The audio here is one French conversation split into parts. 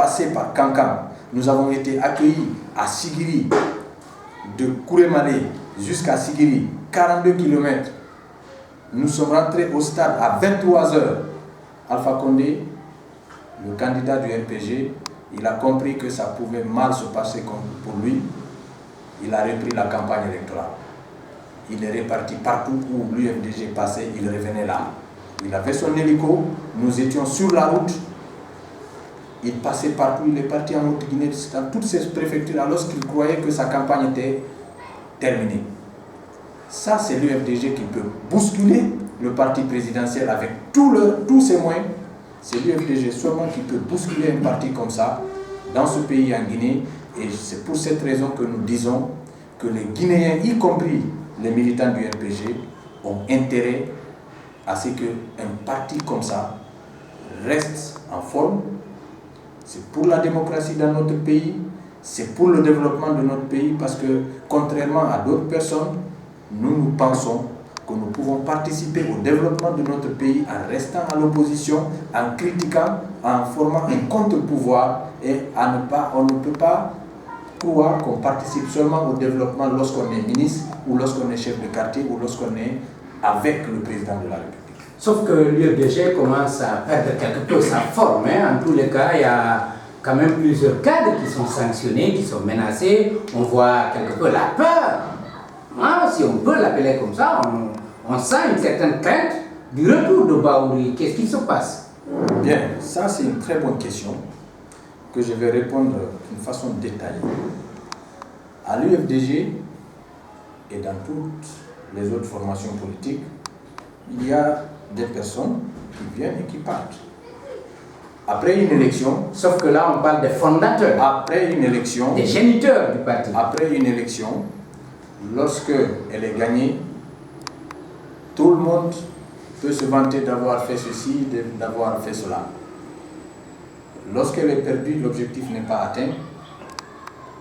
passé par Kankan. Nous avons été accueillis à Sigiri, de Kouremale jusqu'à Sigiri, 42 km. Nous sommes rentrés au stade à 23 h. Alpha Condé, le candidat du RPG, il a compris que ça pouvait mal se passer pour lui. Il a repris la campagne électorale. Il est reparti partout où l'UFDG passait, il revenait là. Il avait son hélico, nous étions sur la route. Il passait partout, il est parti en Haute-Guinée, dans toutes ces préfectures, lorsqu'il croyait que sa campagne était terminée. Ça, c'est l'UFDG qui peut bousculer le parti présidentiel avec tous ses moyens. C'est l'UFDG seulement qui peut bousculer un parti comme ça dans ce pays en Guinée. Et c'est pour cette raison que nous disons que les Guinéens, y compris les militants du RPG, ont intérêt à ce qu'un parti comme ça reste en forme. C'est pour la démocratie dans notre pays, c'est pour le développement de notre pays, parce que contrairement à d'autres personnes, nous pensons que nous pouvons participer au développement de notre pays en restant à l'opposition, en critiquant, en formant un contre-pouvoir, et on ne peut pas croire qu'on participe seulement au développement lorsqu'on est ministre, ou lorsqu'on est chef de quartier, ou lorsqu'on est avec le président de la République. Sauf que l'UFDG commence à perdre quelque peu sa forme. En tous les cas, il y a quand même plusieurs cadres qui sont sanctionnés, qui sont menacés. On voit quelque peu la peur. Si on peut l'appeler comme ça, on sent une certaine crainte du retour de Bahouri. Qu'est-ce qui se passe? Bien, ça c'est une très bonne question que je vais répondre d'une façon détaillée. À l'UFDG et dans toutes les autres formations politiques, il y a des personnes qui viennent et qui partent. Après une élection... Sauf que là, on parle des fondateurs. Après une élection... Des géniteurs du parti. Après une élection, lorsque elle est gagnée, tout le monde peut se vanter d'avoir fait ceci, d'avoir fait cela. Lorsqu'elle est perdue, l'objectif n'est pas atteint,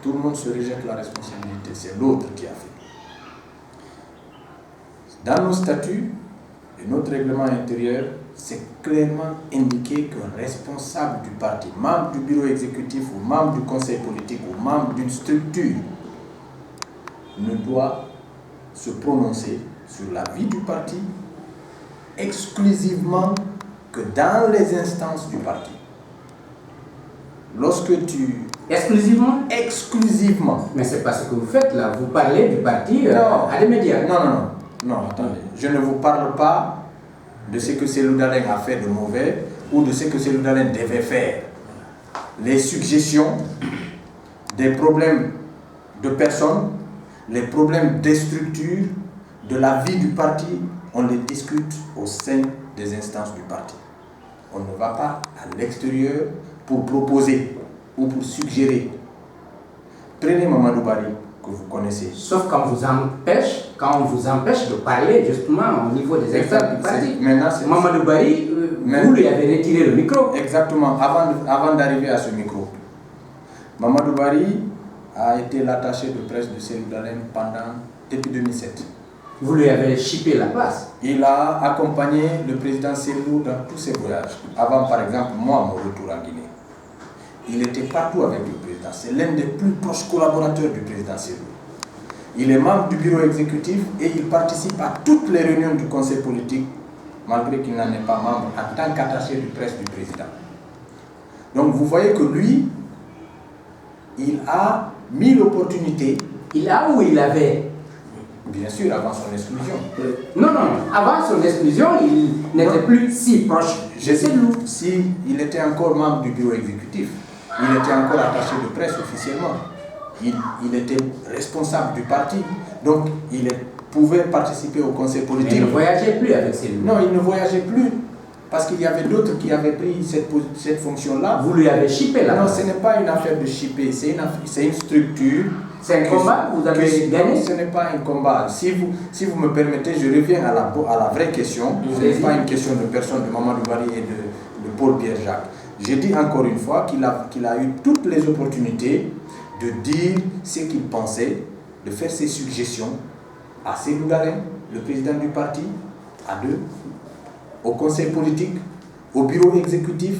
tout le monde se rejette la responsabilité. C'est l'autre qui a fait. Dans nos statuts et notre règlement intérieur, c'est clairement indiqué qu'un responsable du parti, membre du bureau exécutif ou membre du conseil politique ou membre d'une structure ne doit se prononcer sur la vie du parti exclusivement que dans les instances du parti. Lorsque tu... Exclusivement? Exclusivement. Mais c'est pas ce que vous faites là, vous parlez du parti à des médias. Non, attendez. Je ne vous parle pas de ce que Cellou Dalein a fait de mauvais ou de ce que Cellou Dalein devait faire. Les suggestions, des problèmes de personnes, les problèmes des structures, de la vie du parti, on les discute au sein des instances du parti. On ne va pas à l'extérieur pour proposer ou pour suggérer. Prenez Mamadou Bari, que vous connaissez. Sauf quand on vous empêche de parler justement au niveau des instances du parti. Mamadou Bari, vous lui avez retiré le micro. Exactement, avant d'arriver à ce micro. Mamadou Bari a été l'attaché de presse de Cellou Dalein depuis 2007. Vous lui avez chippé la place. Il a accompagné le président Cellou dans tous ses voyages. Avant, par exemple, moi, mon retour en Guinée. Il était partout avec le président. C'est l'un des plus proches collaborateurs du président Cellou. Il est membre du bureau exécutif et il participe à toutes les réunions du conseil politique, malgré qu'il n'en est pas membre, en tant qu'attaché de presse du président. Donc vous voyez que lui, il a mis l'opportunité. Il a ou il avait? Bien sûr, avant son exclusion. Non, avant son exclusion, il n'était plus si proche. Je sais si il était encore membre du bureau exécutif, il était encore attaché de presse officiellement. Il était responsable du parti, donc il pouvait participer au conseil politique. Mais il ne voyageait plus avec Cellou. Non, il ne voyageait plus, parce qu'il y avait d'autres qui avaient pris cette fonction-là. Vous lui avez chippé là? Non, ce n'est pas une affaire de chipper, c'est une structure. C'est un combat, vous avez gagné? Non, ce n'est pas un combat. Si vous me permettez, je reviens à la vraie question. Ce n'est pas une question de personne de Mamadou Bari et de Paul-Pierre Jacques. J'ai dit encore une fois qu'il a eu toutes les opportunités de dire ce qu'il pensait, de faire ses suggestions à Cellou Dalein, le président du parti, à deux, au conseil politique, au bureau exécutif,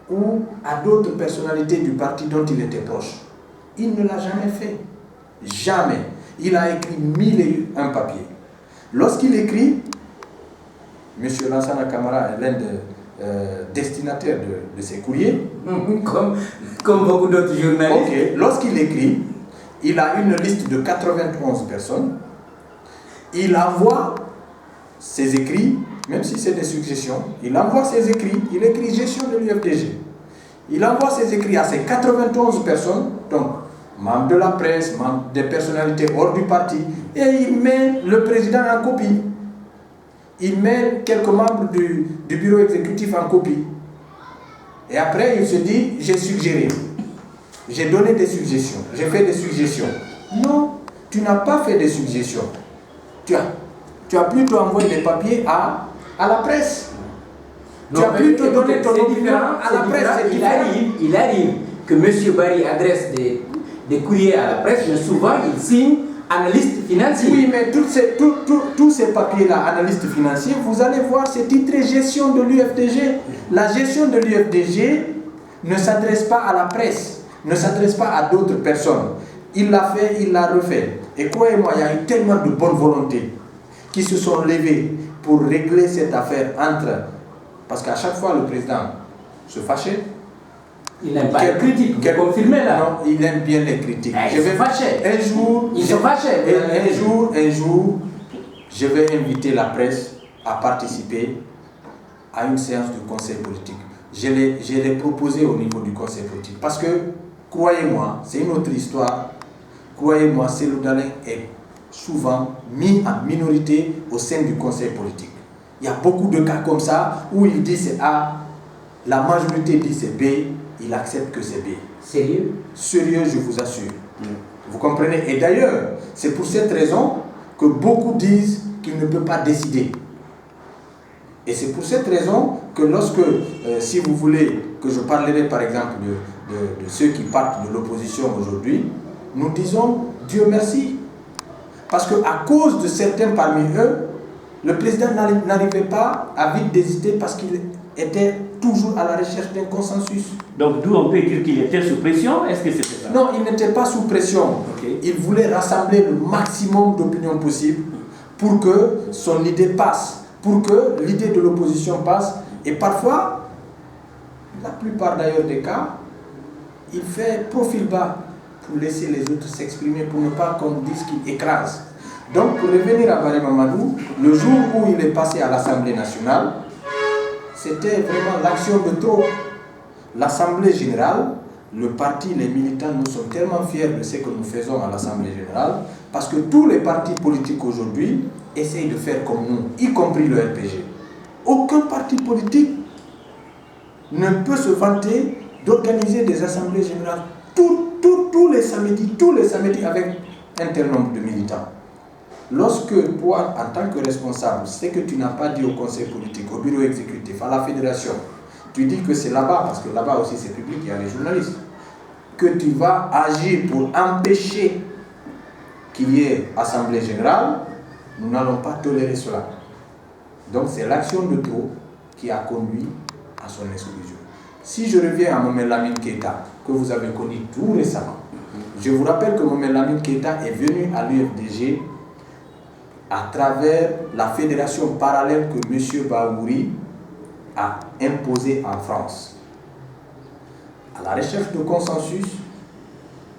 ou à d'autres personnalités du parti dont il était proche. Il ne l'a jamais fait. Jamais. Il a écrit 1001 papiers. Lorsqu'il écrit, M. Lansana Camara est l'un des destinataires de ces courriers. Comme beaucoup d'autres journalistes. Okay. Lorsqu'il écrit, il a une liste de 91 personnes. Il envoie ses écrits, même si c'est des suggestions, il envoie ses écrits, il écrit gestion de l'UFDG. Il envoie ses écrits à ces 91 personnes, donc membres de la presse, membres des personnalités hors du parti, et il met le président en copie. Il met quelques membres du bureau exécutif en copie. Et après, il se dit, j'ai suggéré, j'ai donné des suggestions, j'ai fait des suggestions. Non, tu n'as pas fait des suggestions. Tu as plutôt envoyé des papiers à la presse. Non, tu as plutôt donné ton opinion à la presse. Il arrive que M. Barry adresse des courriers à la presse, mais souvent il signe analyste financier. Oui, mais tous ces papiers-là, analyste financier, vous allez voir, c'est titré gestion de l'UFDG. La gestion de l'UFDG ne s'adresse pas à la presse, ne s'adresse pas à d'autres personnes. Il l'a fait, il l'a refait. Et croyez-moi, il y a eu tellement de bonne volonté qui se sont levés pour régler cette affaire entre... Parce qu'à chaque fois, le président se fâchait. Il n'aime pas les critiques, vous confirmez là? Non, il aime bien les critiques. Il se fâchait. Un jour, je vais inviter la presse à participer à une séance du conseil politique. Je l'ai proposé au niveau du conseil politique. Parce que, croyez-moi, c'est une autre histoire. Croyez-moi, Cellou Dalein est souvent mis en minorité au sein du conseil politique. Il y a beaucoup de cas comme ça où il dit c'est A, la majorité dit c'est B, il accepte que c'est B. Sérieux? Sérieux, je vous assure. Vous comprenez? Et d'ailleurs, c'est pour cette raison que beaucoup disent qu'il ne peut pas décider. Et c'est pour cette raison que lorsque, si vous voulez que je parlerai par exemple de ceux qui partent de l'opposition aujourd'hui, nous disons Dieu merci. Parce qu'à cause de certains parmi eux, le président n'arrivait pas à vite désister parce qu'il était toujours à la recherche d'un consensus. Donc d'où on peut dire qu'il était sous pression? Est-ce que c'était ça? Non, il n'était pas sous pression. Okay. Il voulait rassembler le maximum d'opinions possibles pour que son idée passe, pour que l'idée de l'opposition passe. Et parfois, la plupart d'ailleurs des cas, il fait profil bas pour laisser les autres s'exprimer, pour ne pas qu'on dise qu'il écrase. Donc, pour revenir à Barry Mamadou, le jour où il est passé à l'Assemblée nationale, c'était vraiment l'action de trop. L'Assemblée générale, le parti, les militants, nous sommes tellement fiers de ce que nous faisons à l'Assemblée générale, parce que tous les partis politiques aujourd'hui essayent de faire comme nous, y compris le RPG. Aucun parti politique ne peut se vanter d'organiser des assemblées générales tous les samedis avec un tel nombre de militants. Lorsque toi, en tant que responsable, ce que tu n'as pas dit au conseil politique, au bureau exécutif, à la fédération, tu dis que c'est là-bas, parce que là-bas aussi c'est public, il y a les journalistes, que tu vas agir pour empêcher qu'il y ait assemblée générale, nous n'allons pas tolérer cela. Donc c'est l'action de trop qui a conduit à son exclusion. Si je reviens à Mohamed Lamine Keïta, que vous avez connu tout récemment, je vous rappelle que Mohamed Lamine Keïta est venu à l'UFDG à travers la fédération parallèle que M. Baouri a imposée en France. À la recherche de consensus,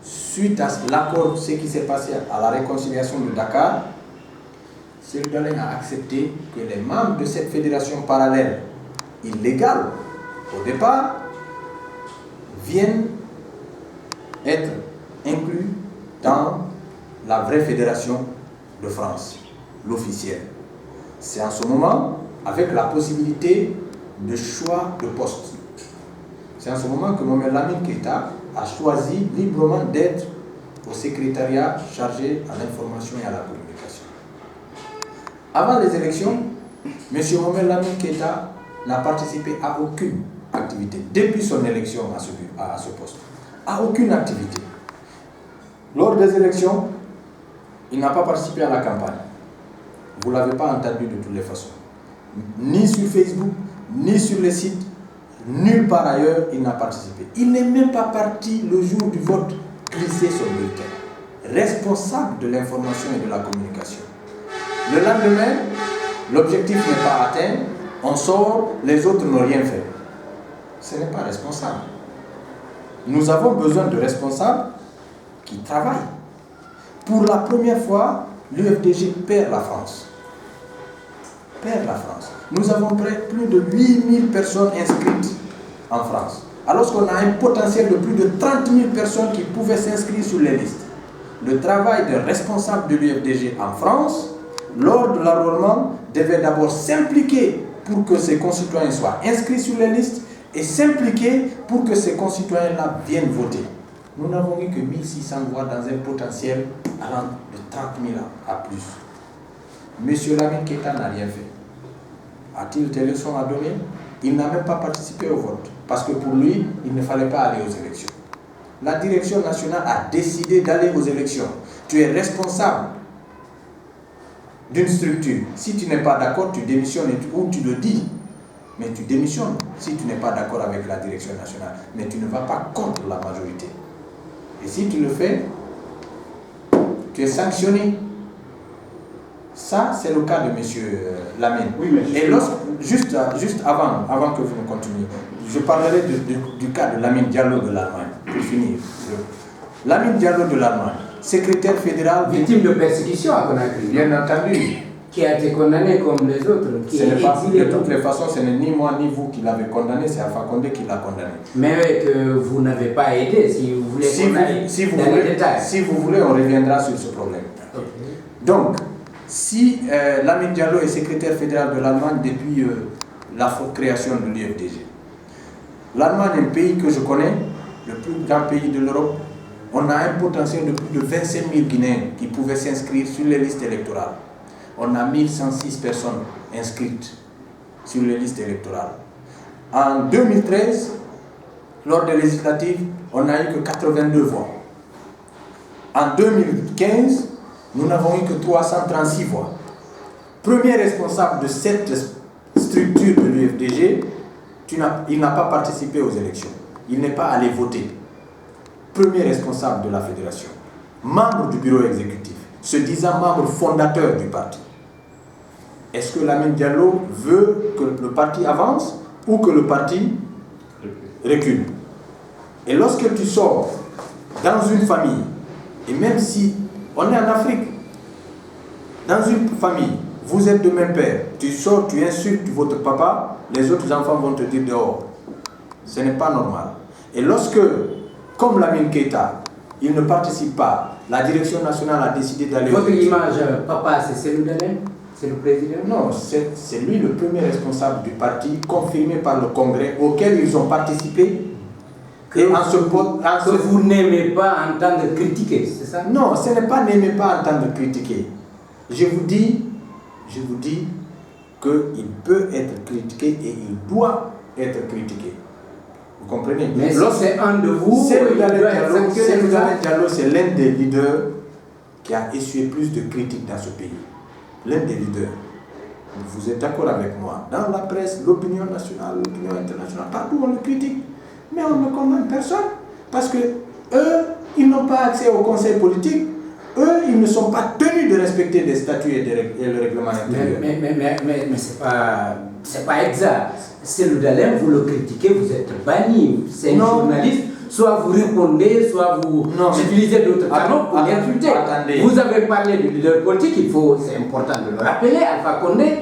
suite à l'accord, ce qui s'est passé à la réconciliation de Dakar, Cellou Dalein a accepté que les membres de cette fédération parallèle illégale, au départ, viennent être inclus dans la vraie fédération de France, l'officielle. C'est en ce moment, avec la possibilité de choix de poste, c'est en ce moment que Mohamed Lamine Keïta a choisi librement d'être au secrétariat chargé à l'information et à la communication. Avant les élections, M. Mohamed Lamine Keïta n'a participé à aucune activité, depuis son élection à ce poste, à aucune activité. Lors des élections, il n'a pas participé à la campagne. Vous ne l'avez pas entendu de toutes les façons. Ni sur Facebook, ni sur les sites, Nulle part ailleurs, il n'a participé. Il n'est même pas parti le jour du vote glisser son bulletin. Responsable de l'information et de la communication. Le lendemain, l'objectif n'est pas atteint, on sort, les autres n'ont rien fait. Ce n'est pas responsable. Nous avons besoin de responsables qui travaillent. Pour la première fois, l'UFDG perd la France. Perd la France. Nous avons plus de 8000 personnes inscrites en France. Alors qu'on a un potentiel de plus de 30 000 personnes qui pouvaient s'inscrire sur les listes. Le travail de responsable de l'UFDG en France, lors de l'enrôlement, devait d'abord s'impliquer pour que ses concitoyens soient inscrits sur les listes et s'impliquer pour que ces concitoyens-là viennent voter. Nous n'avons eu que 1600 voix dans un potentiel allant de 30 000 à plus. Monsieur Lamine Keita n'a rien fait. A-t-il des leçons à donner? Il n'a même pas participé au vote. Parce que pour lui, il ne fallait pas aller aux élections. La direction nationale a décidé d'aller aux élections. Tu es responsable d'une structure. Si tu n'es pas d'accord, tu démissionnes ou tu le dis. Mais tu démissionnes si tu n'es pas d'accord avec la direction nationale. Mais tu ne vas pas contre la majorité. Et si tu le fais, tu es sanctionné. Ça, c'est le cas de M. Lamine. Oui, mais et juste avant que vous ne continuiez, je parlerai du cas de Lamine Diallo de l'Allemagne, pour finir. Lamine Diallo de l'Allemagne, secrétaire fédéral... Victime de persécution à Conakry. Bien entendu. Qui a été condamné comme les autres. De toutes les façons, ce n'est ni moi ni vous qui l'avez condamné, c'est Alpha Condé qui l'a condamné. Mais que vous n'avez pas aidé, si vous voulez si vous voulez, on reviendra sur ce problème. Okay. Donc, si Lamine Diallo est secrétaire fédéral de l'Allemagne depuis la création de l'UFDG. L'Allemagne est un pays que je connais, le plus grand pays de l'Europe. On a un potentiel de plus de 25 000 Guinéens qui pouvaient s'inscrire sur les listes électorales. On a 1106 personnes inscrites sur les listes électorales. En 2013, lors des législatives, on n'a eu que 82 voix. En 2015, nous n'avons eu que 336 voix. Premier responsable de cette structure de l'UFDG, il n'a pas participé aux élections. Il n'est pas allé voter. Premier responsable de la fédération. Membre du bureau exécutif, se disant membre fondateur du parti. Est-ce que Lamine Diallo veut que le parti avance ou que le parti recule? Et lorsque tu sors dans une famille, et même si on est en Afrique, dans une famille, vous êtes de même père, tu sors, tu insultes votre papa, les autres enfants vont te dire dehors. Ce n'est pas normal. Et lorsque, comme Lamine Keita, il ne participe pas, la direction nationale a décidé d'aller... Votre image, papa, c'est Cellou Dalein? C'est le président? Non, c'est lui le premier responsable du parti, confirmé par le Congrès, auquel ils ont participé. Que vous n'aimez pas entendre critiquer, c'est ça? Non, ce n'est pas n'aimez pas entendre critiquer. Je vous dis qu'il peut être critiqué et il doit être critiqué. Vous comprenez? Mais si c'est un de vous, Cellou Diallo, c'est l'un des leaders qui a essuyé plus de critiques dans ce pays. L'un des leaders. Vous êtes d'accord avec moi? Dans la presse, l'opinion nationale, l'opinion internationale, partout on le critique. Mais on ne condamne personne. Parce que eux, ils n'ont pas accès au conseil politique. Eux, ils ne sont pas tenus de respecter des statuts et le règlement intérieur. Mais c'est pas exact. Cellou Dalein, vous le critiquez, vous êtes banni. C'est un journaliste. Soit vous répondez, soit vous utilisez d'autres canaux pour l'insulter. Vous avez parlé du leader politique, c'est important de le rappeler. Alpha Condé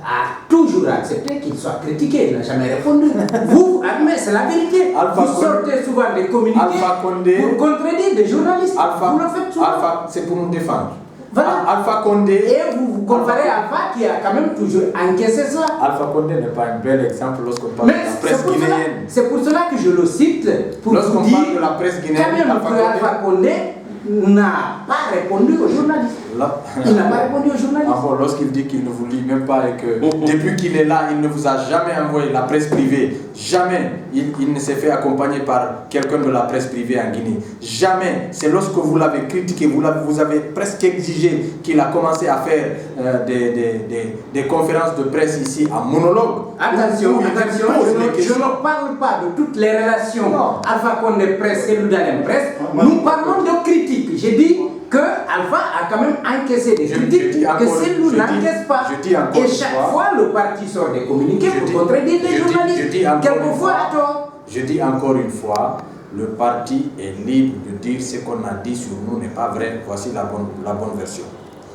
a toujours accepté qu'il soit critiqué, il n'a jamais répondu. Vous, c'est la vérité. Vous sortez souvent des communiqués pour contredire des journalistes. Vous le faites souvent. C'est pour nous défendre. Voilà. Alpha Condé. Et vous comparez Alpha qui a quand même toujours encaissé ça. Alpha Condé n'est pas un bel exemple lorsqu'on parle de la presse guinéenne. C'est pour cela que je le cite. Lorsqu'on parle de la presse guinéenne, Alpha Condé n'a pas répondu aux journalistes. Il n'a pas répondu aux journalistes. Lorsqu'il dit qu'il ne vous lit même pas et que depuis qu'il est là, il ne vous a jamais envoyé la presse privée, jamais il ne s'est fait accompagner par quelqu'un de la presse privée en Guinée. Jamais. C'est lorsque vous l'avez critiqué, vous avez presque exigé qu'il a commencé à faire des conférences de presse ici en monologue. Attention, je ne parle pas de toutes les relations Alpha Condé presse et Loudalem presse. Nous parlons de critiques. J'ai dit que Alpha a quand même encaissé des critiques que Cellou n'encaisse pas. Et chaque fois, le parti sort des communiqués pour contredire les journalistes. Quelquefois à tort. Je dis encore une fois, le parti est libre de dire ce qu'on a dit sur nous n'est pas vrai. Voici la bonne version.